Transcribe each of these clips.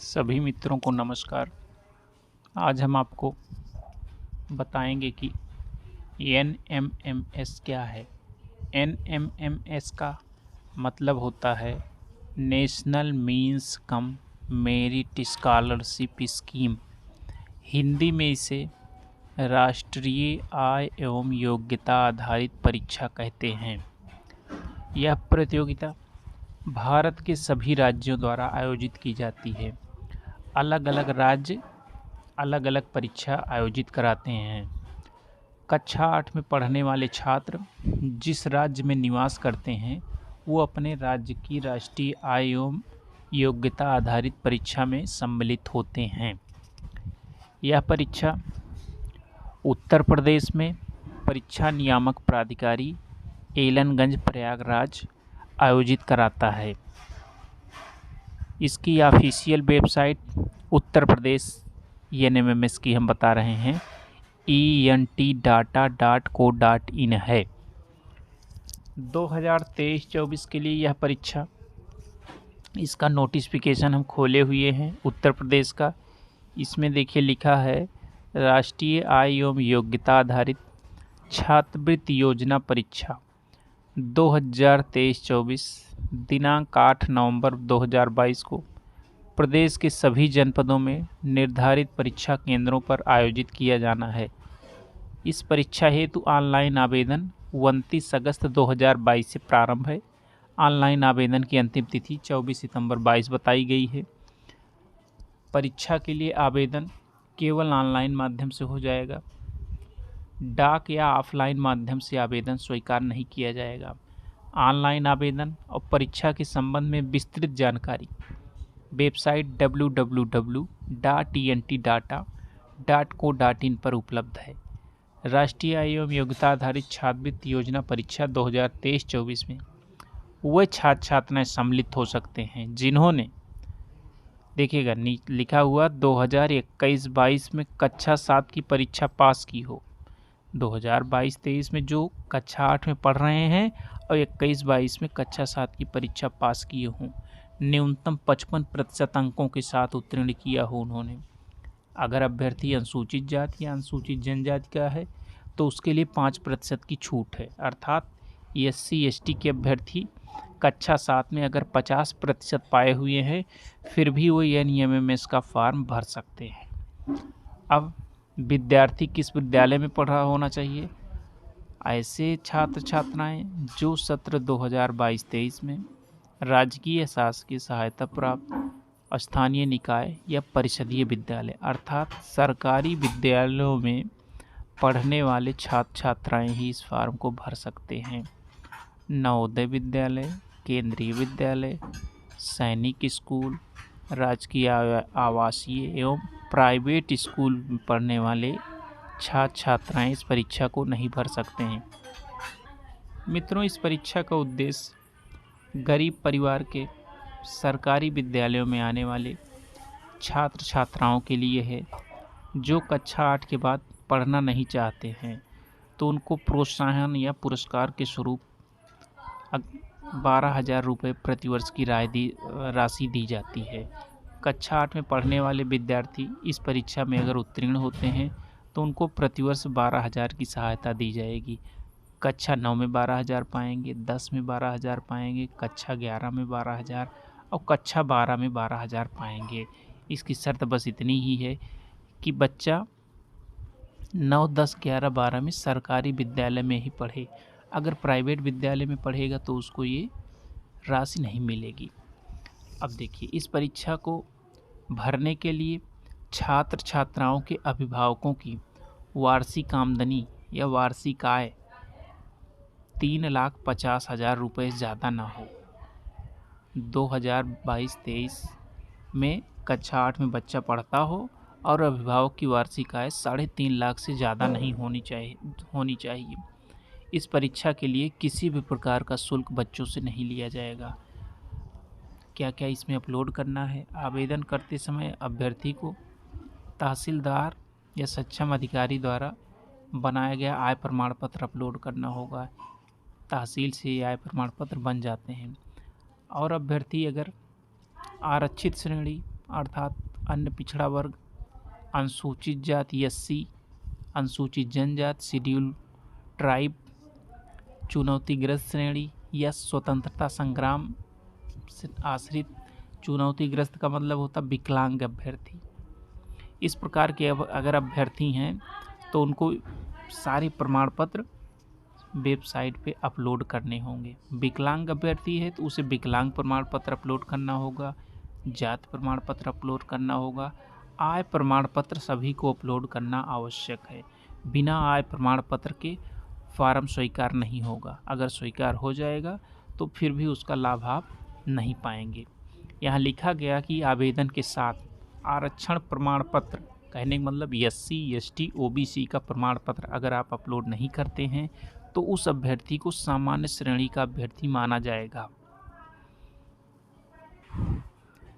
सभी मित्रों को नमस्कार। आज हम आपको बताएंगे कि NMMS क्या है। NMMS का मतलब होता है national means cum merit scholarship scheme. Hindi में इसे राष्ट्रीय आय एवं योग्यता आधारित परीक्षा कहते हैं। यह प्रतियोगिता भारत के सभी राज्यों द्वारा आयोजित की जाती है। अलग अलग राज्य अलग अलग परीक्षा आयोजित कराते हैं। कक्षा 8 में पढ़ने वाले छात्र जिस राज्य में निवास करते हैं वो अपने राज्य की राष्ट्रीय आय एवं योग्यता आधारित परीक्षा में सम्मिलित होते हैं। यह परीक्षा उत्तर प्रदेश में परीक्षा नियामक प्राधिकारी एलनगंज प्रयागराज आयोजित कराता है। इसकी official website Uttar Pradesh NMMS की हम बता रहे हैं entdata.co.in है। 2023-24 के लिए यह परीक्षा, इसका नोटिफिकेशन हम खोले हुए हैं उत्तर प्रदेश का। इसमें देखिए लिखा है राष्ट्रीय आय एवं योग्यता आधारित छात्रवृत्ति योजना परीक्षा 2023-24 दिनांक 8 नवंबर 2022 को प्रदेश के सभी जनपदों में निर्धारित परीक्षा केंद्रों पर आयोजित किया जाना है। इस परीक्षा हेतु ऑनलाइन आवेदन 29 अगस्त 2022 से प्रारंभ है। ऑनलाइन आवेदन की अंतिम तिथि 24 सितंबर 22 बताई गई है। परीक्षा के लिए आवेदन केवल ऑनलाइन माध्यम से हो जाएगा। डाक या ऑफलाइन माध्यम से आवेदन स्वीकार नहीं किया जाएगा। ऑनलाइन आवेदन और परीक्षा के संबंध में विस्तृत जानकारी वेबसाइट www.entdata.co.in पर उपलब्ध है। राष्ट्रीय आय एवं योग्यता आधारित छात्रवृत्ति योजना परीक्षा 2023-24 में वे छात्र छात्राएं सम्मिलित हो सकते हैं जिन्होंने, देखिएगा लिखा हुआ 2021-22 में कक्षा 7 की परीक्षा पास की हो। 2022-23 में जो कक्षा 8 में पढ़ रहे हैं और 21-22 में कक्षा 7 की परीक्षा पास किए हों, न्यूनतम 55% अंकों के साथ उत्तीर्ण किया हो उन्होंने। अगर अभ्यर्थी अनुसूचित जाति या अनुसूचित जनजाति का है तो उसके लिए 5% की छूट है। अर्थात SC/ST के अभ्यर्थी कक्षा 7 में अगर 50% पाए हुए हैं फिर भी वो NMMS का फॉर्म भर सकते हैं। अब विद्यार्थी किस विद्यालय में पढ़ा होना चाहिए? ऐसे छात्र छात्राएं जो सत्र 2022-23 में राजकीय शासकीय सहायता प्राप्त स्थानीय निकाय या परिषदीय विद्यालय अर्थात सरकारी विद्यालयों में पढ़ने वाले छात्र छात्राएं ही इस फॉर्म को भर सकते हैं। नवोदय विद्यालय, केंद्रीय विद्यालय, सैनिक स्कूल, राजकीय आवासीय एवं प्राइवेट स्कूल में पढ़ने वाले छात्र छात्राएं इस परीक्षा को नहीं भर सकते हैं। मित्रों, इस परीक्षा का उद्देश्य गरीब परिवार के सरकारी विद्यालयों में आने वाले छात्र छात्राओं के लिए है जो कक्षा 8 के बाद पढ़ना नहीं चाहते हैं, तो उनको प्रोत्साहन या पुरस्कार के स्वरूप 12,000 रुपये प्रतिवर्ष की राशि दी जाती है। कक्षा 8 में पढ़ने वाले विद्यार्थी इस परीक्षा में अगर उत्तीर्ण होते हैं तो उनको प्रतिवर्ष 12,000 की सहायता दी जाएगी। कक्षा 9 में 12,000 पाएंगे, 10 में 12,000 पाएंगे, कक्षा 11 में 12,000 और कक्षा 12 में 12,000 पाएंगे। इसकी शर्त बस इतनी ही है कि बच्चा 9, 10, 11, 12 में सरकारी विद्यालय में ही पढ़े। अगर प्राइवेट विद्यालय में पढ़ेगा तो उसको ये राशि नहीं मिलेगी। अब देखिए, इस परीक्षा को भरने के लिए छात्र छात्राओं के अभिभावकों की वार्षिक आमदनी या वार्षिक आय 3,50,000 रुपये ज़्यादा ना हो। 2022-23 में कक्षा 8 में बच्चा पढ़ता हो और अभिभावक की वार्षिक आय 3.5 लाख से ज़्यादा नहीं होनी चाहिए। इस परीक्षा के लिए किसी भी प्रकार का शुल्क बच्चों से नहीं लिया जाएगा। क्या क्या इसमें अपलोड करना है? आवेदन करते समय अभ्यर्थी को तहसीलदार या सक्षम अधिकारी द्वारा बनाया गया आय प्रमाण पत्र अपलोड करना होगा। तहसील से आय प्रमाण पत्र बन जाते हैं। और अभ्यर्थी अगर आरक्षित श्रेणी अर्थात अन्य पिछड़ा वर्ग, अनुसूचित जाति SC, अनुसूचित जनजाति शेड्यूल ट्राइब, चुनौतीग्रस्त श्रेणी या स्वतंत्रता संग्राम से आश्रित। चुनौतीग्रस्त का मतलब होता विकलांग अभ्यर्थी। इस प्रकार के अगर अभ्यर्थी हैं तो उनको सारे प्रमाण पत्र वेबसाइट पे अपलोड करने होंगे। विकलांग अभ्यर्थी है तो उसे विकलांग प्रमाण पत्र अपलोड करना होगा, जाति प्रमाण पत्र अपलोड करना होगा, आय प्रमाण पत्र सभी को अपलोड करना आवश्यक है। बिना आय प्रमाण पत्र के फॉर्म स्वीकार नहीं होगा। अगर स्वीकार हो जाएगा तो फिर भी उसका लाभ आप नहीं पाएंगे। यहाँ लिखा गया कि आवेदन के साथ आरक्षण प्रमाण पत्र, कहने का मतलब SC ST OBC का प्रमाण पत्र अगर आप अपलोड नहीं करते हैं तो उस अभ्यर्थी को सामान्य श्रेणी का अभ्यर्थी माना जाएगा।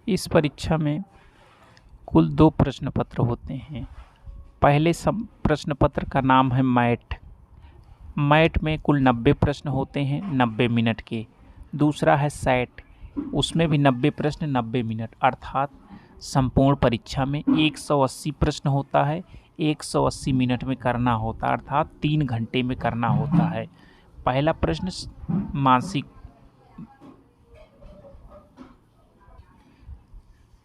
इस परीक्षा में कुल 2 प्रश्न पत्र होते हैं। पहले प्रश्न पत्र का नाम है मैट। मैट में कुल 90 प्रश्न होते हैं 90 मिनट के। दूसरा है सेट, उसमें भी 90 प्रश्न 90 मिनट, अर्थात संपूर्ण परीक्षा में 180 प्रश्न होता है, 180 मिनट में करना होता है, अर्थात 3 घंटे में करना होता है। पहला प्रश्न मासिक,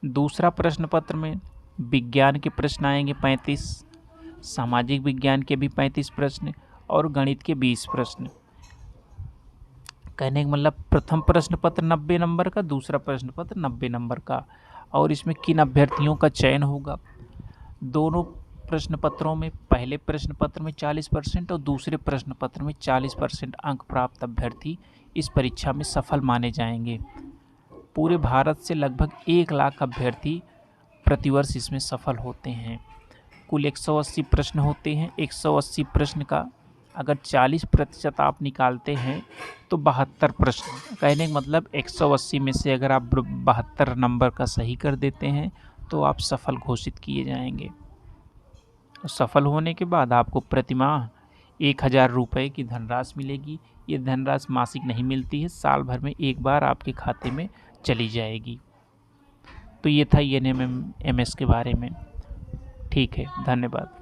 दूसरा प्रश्न पत्र में विज्ञान के प्रश्न आएंगे 35, सामाजिक विज्ञान के भी 35 प्रश्न और गणित के 20 प्रश्न। कहने का मतलब प्रथम प्रश्न पत्र 90 नंबर का, दूसरा प्रश्न पत्र 90 नंबर का। और इसमें किन अभ्यर्थियों का चयन होगा? दोनों प्रश्न पत्रों में पहले प्रश्न पत्र में 40% और दूसरे प्रश्न पत्र में 40% अंक प्राप्त अभ्यर्थी इस परीक्षा में सफल माने जाएंगे। पूरे भारत से लगभग 1 लाख अभ्यर्थी प्रतिवर्ष इसमें सफल होते हैं। कुल 180 प्रश्न होते हैं। 180 प्रश्न का अगर 40% आप निकालते हैं तो 72 प्रश्न, कहने का मतलब 180 में से अगर आप 72 नंबर का सही कर देते हैं तो आप सफल घोषित किए जाएंगे। सफल होने के बाद आपको प्रतिमाह 1000 रुपये की धनराशि मिलेगी। ये धनराशि मासिक नहीं मिलती है, साल भर में एक बार आपके खाते में चली जाएगी। तो ये था ENM MS के बारे में। ठीक है, धन्यवाद।